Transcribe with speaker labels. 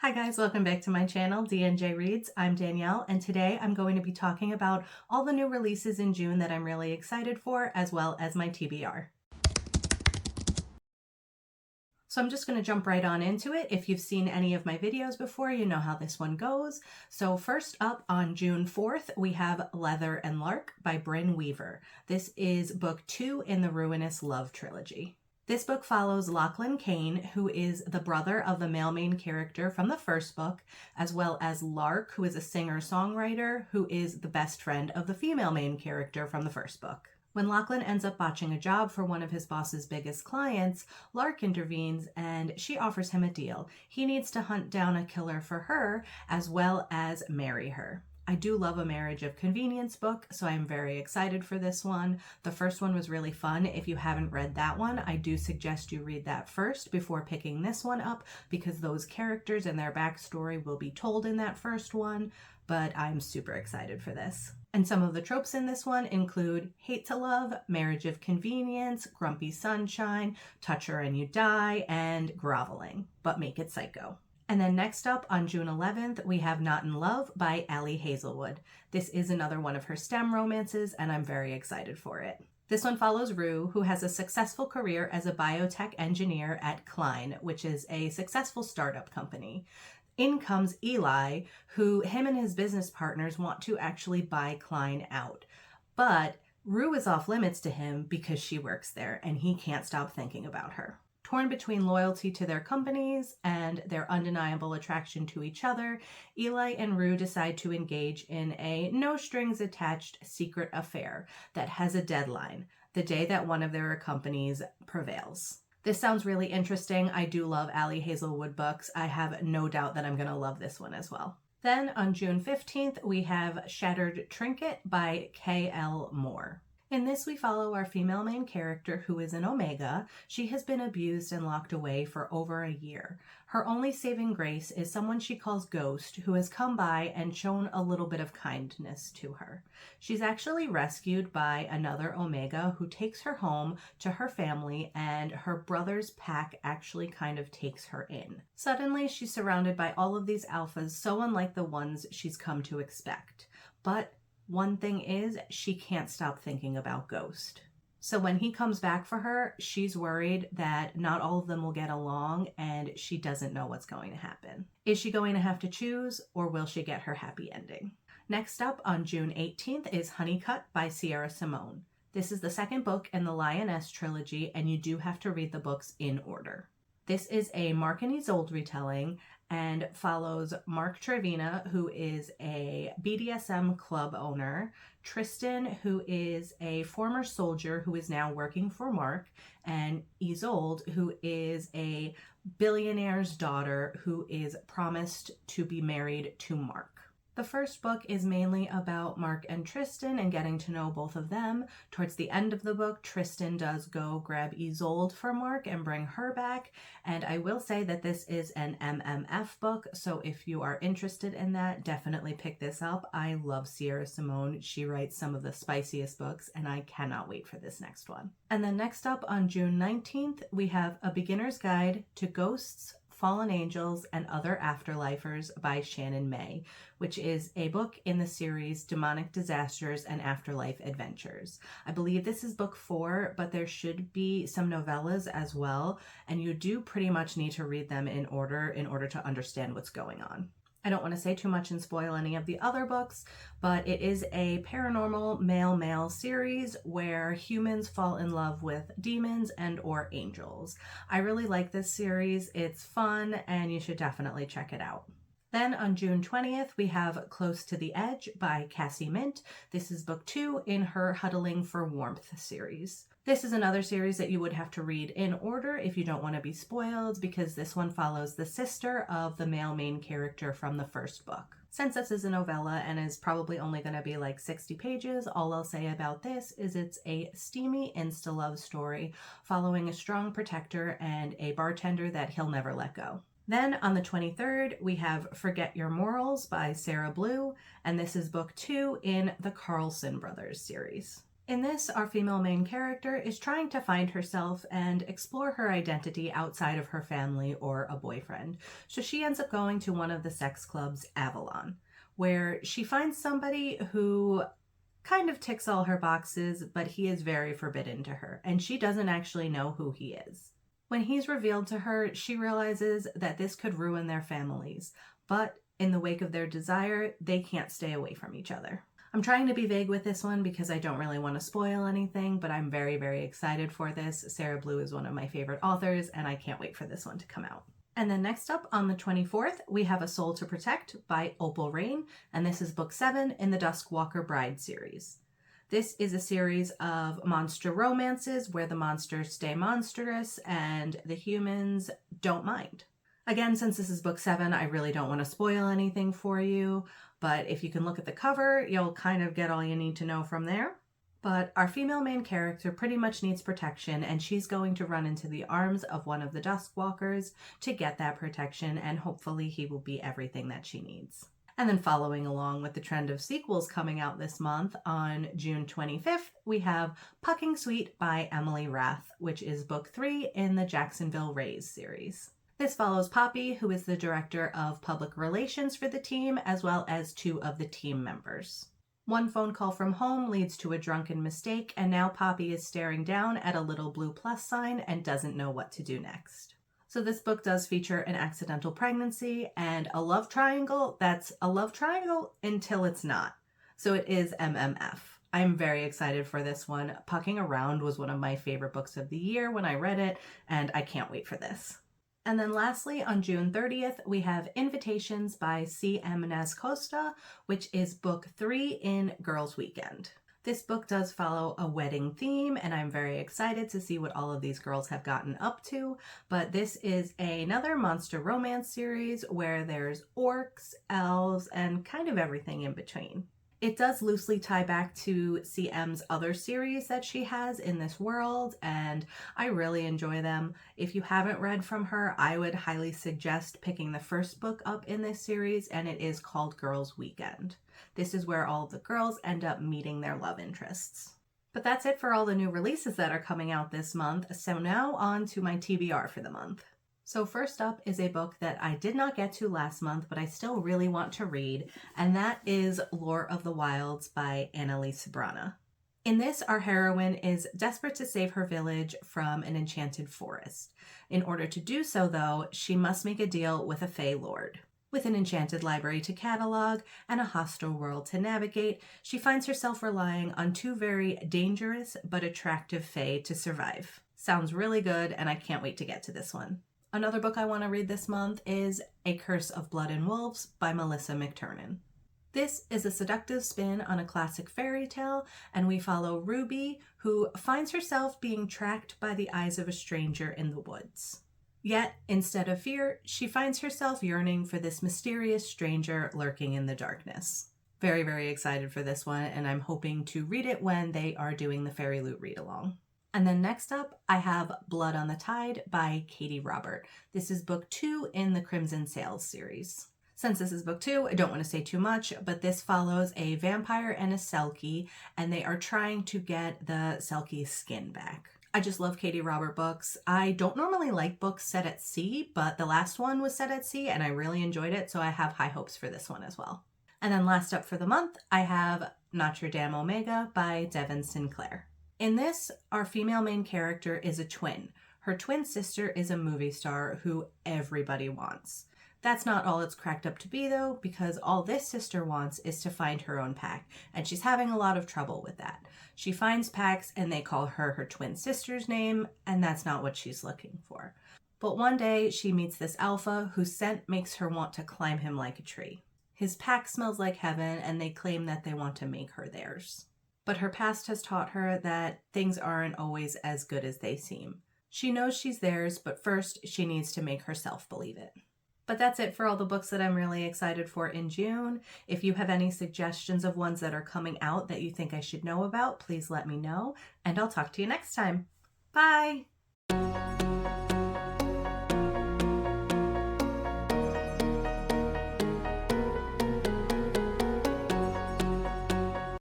Speaker 1: Hi guys, welcome back to my channel, D&J Reads. I'm Danielle, and today I'm going to be talking about all the new releases in June that I'm really excited for, as well as my TBR. So I'm just going to jump right on into it. If you've seen any of my videos before, you know how this one goes. So first up on June 4th, we have Leather and Lark by Brynne Weaver. This is book 2 in the Ruinous Love trilogy. This book follows Lachlan Kane, who is the brother of the male main character from the first book, as well as Lark, who is a singer-songwriter, who is the best friend of the female main character from the first book. When Lachlan ends up botching a job for one of his boss's biggest clients, Lark intervenes and she offers him a deal. He needs to hunt down a killer for her, as well as marry her. I do love a marriage of convenience book, so I'm very excited for this one. The first one was really fun. If you haven't read that one, I do suggest you read that first before picking this one up, because those characters and their backstory will be told in that first one, but I'm super excited for this. And some of the tropes in this one include hate to love, marriage of convenience, grumpy sunshine, touch her and you die, and groveling, but make it psycho. And then next up on June 11th, we have Not in Love by Hazelwood. This is another one of her STEM romances, and I'm very excited for it. This one follows Rue, who has a successful career as a biotech engineer at Klein, which is a successful startup company. In comes Eli, who him and his business partners want to actually buy Klein out. But Rue is off limits to him because she works there, and he can't stop thinking about her. Torn between loyalty to their companies and their undeniable attraction to each other, Eli and Rue decide to engage in a no-strings-attached secret affair that has a deadline, the day that one of their companies prevails. This sounds really interesting. I do love Hazelwood books. I have no doubt that I'm going to love this one as well. Then on June 15th, we have Shattered Trinket by K.L. Moore. In this, we follow our female main character, who is an Omega. She has been abused and locked away for over a year. Her only saving grace is someone she calls Ghost, who has come by and shown a little bit of kindness to her. She's actually rescued by another Omega who takes her home to her family, and her brother's pack actually kind of takes her in. Suddenly, she's surrounded by all of these alphas, so unlike the ones she's come to expect. But one thing is, she can't stop thinking about Ghost. So when he comes back for her, she's worried that not all of them will get along, and she doesn't know what's going to happen. Is she going to have to choose, or will she get her happy ending? Next up on June 18th is Honeycut by Simone. This is the second book in the Lioness trilogy, and you do have to read the books in order. This is a Mark and Isolde retelling and follows Mark Trevina, who is a BDSM club owner, Tristan, who is a former soldier who is now working for Mark, and Isolde, who is a billionaire's daughter who is promised to be married to Mark. The first book is mainly about Mark and Tristan and getting to know both of them. Towards the end of the book, Tristan does go grab Isolde for Mark and bring her back. And I will say that this is an MMF book, so if you are interested in that, definitely pick this up. I love Simone. She writes some of the spiciest books, and I cannot wait for this next one. And then next up on June 19th, we have A Beginner's Guide to Ghosts, Fallen Angels, and Other Afterlifers by Shannon May, which is a book in the series Demonic Disasters and Afterlife Adventures. I believe this is book 4, but there should be some novellas as well, and you do pretty much need to read them in order to understand what's going on. I don't want to say too much and spoil any of the other books, but it is a paranormal male-male series where humans fall in love with demons and or angels. I really like this series. It's fun, and you should definitely check it out. Then on June 20th, we have Close to the Edge by Cassie Mint. This is book 2 in her Huddling for Warmth series. This is another series that you would have to read in order if you don't want to be spoiled, because this one follows the sister of the male main character from the first book. Since this is a novella and is probably only going to be like 60 pages, all I'll say about this is it's a steamy insta-love story following a strong protector and a bartender that he'll never let go. Then on the 23rd, we have Forget Your Morals by Sarah Blue, and this is book 2 in the Carlson Brothers series. In this, our female main character is trying to find herself and explore her identity outside of her family or a boyfriend. So she ends up going to one of the sex clubs, Avalon, where she finds somebody who kind of ticks all her boxes, but he is very forbidden to her, and she doesn't actually know who he is. When he's revealed to her, she realizes that this could ruin their families, but in the wake of their desire, they can't stay away from each other. I'm trying to be vague with this one because I don't really want to spoil anything, but I'm very, very excited for this. Sarah Blue is one of my favorite authors, and I can't wait for this one to come out. And then next up on the 24th, we have A Soul to Protect by Opal Reyne, and this is book 7 in the Duskwalker Bride series. This is a series of monster romances where the monsters stay monstrous and the humans don't mind. Again, since this is book 7, I really don't want to spoil anything for you, but if you can look at the cover, you'll kind of get all you need to know from there. But our female main character pretty much needs protection, and she's going to run into the arms of one of the Duskwalkers to get that protection, and hopefully he will be everything that she needs. And then following along with the trend of sequels coming out this month, on June 25th, we have Pucking Sweet by Emily Rath, which is book 3 in the Jacksonville Rays series. This follows Poppy, who is the director of public relations for the team, as well as 2 of the team members. One phone call from home leads to a drunken mistake, and now Poppy is staring down at a little blue plus sign and doesn't know what to do next. So this book does feature an accidental pregnancy and a love triangle that's a love triangle until it's not. So it is MMF. I'm very excited for this one. Pucking Around was one of my favorite books of the year when I read it, and I can't wait for this. And then lastly, on June 30th, we have Invitations by C.M. Nascosta, which is book 3 in Girls Weekend. This book does follow a wedding theme, and I'm very excited to see what all of these girls have gotten up to. But this is another monster romance series where there's orcs, elves, and kind of everything in between. It does loosely tie back to CM's other series that she has in this world, and I really enjoy them. If you haven't read from her, I would highly suggest picking the first book up in this series, and it is called Girls Weekend. This is where all of the girls end up meeting their love interests. But that's it for all the new releases that are coming out this month, so now on to my TBR for the month. So first up is a book that I did not get to last month, but I still really want to read, and that is Lore of the Wilds by Analeigh Sbrana. In this, our heroine is desperate to save her village from an enchanted forest. In order to do so, though, she must make a deal with a Fey Lord. With an enchanted library to catalog and a hostile world to navigate, she finds herself relying on 2 very dangerous but attractive Fey to survive. Sounds really good, and I can't wait to get to this one. Another book I want to read this month is A Curse of Blood and Wolves by Melissa McTernan. This is a seductive spin on a classic fairy tale, and we follow Ruby, who finds herself being tracked by the eyes of a stranger in the woods. Yet, instead of fear, she finds herself yearning for this mysterious stranger lurking in the darkness. Very, very excited for this one, and I'm hoping to read it when they are doing the Fairy Loot read-along. And then next up, I have Blood on the Tide by Katee Robert. This is book 2 in the Crimson Sails series. Since this is book 2, I don't want to say too much, but this follows a vampire and a Selkie, and they are trying to get the Selkie's skin back. I just love Katee Robert books. I don't normally like books set at sea, but the last one was set at sea, and I really enjoyed it, so I have high hopes for this one as well. And then last up for the month, I have Notre Dame Omega by Devyn Sinclair. In this, our female main character is a twin. Her twin sister is a movie star who everybody wants. That's not all it's cracked up to be though, because all this sister wants is to find her own pack, and she's having a lot of trouble with that. She finds packs and they call her twin sister's name, and that's not what she's looking for. But one day she meets this alpha whose scent makes her want to climb him like a tree. His pack smells like heaven, and they claim that they want to make her theirs. But her past has taught her that things aren't always as good as they seem. She knows she's theirs, but first she needs to make herself believe it. But that's it for all the books that I'm really excited for in June. If you have any suggestions of ones that are coming out that you think I should know about, please let me know, and I'll talk to you next time. Bye!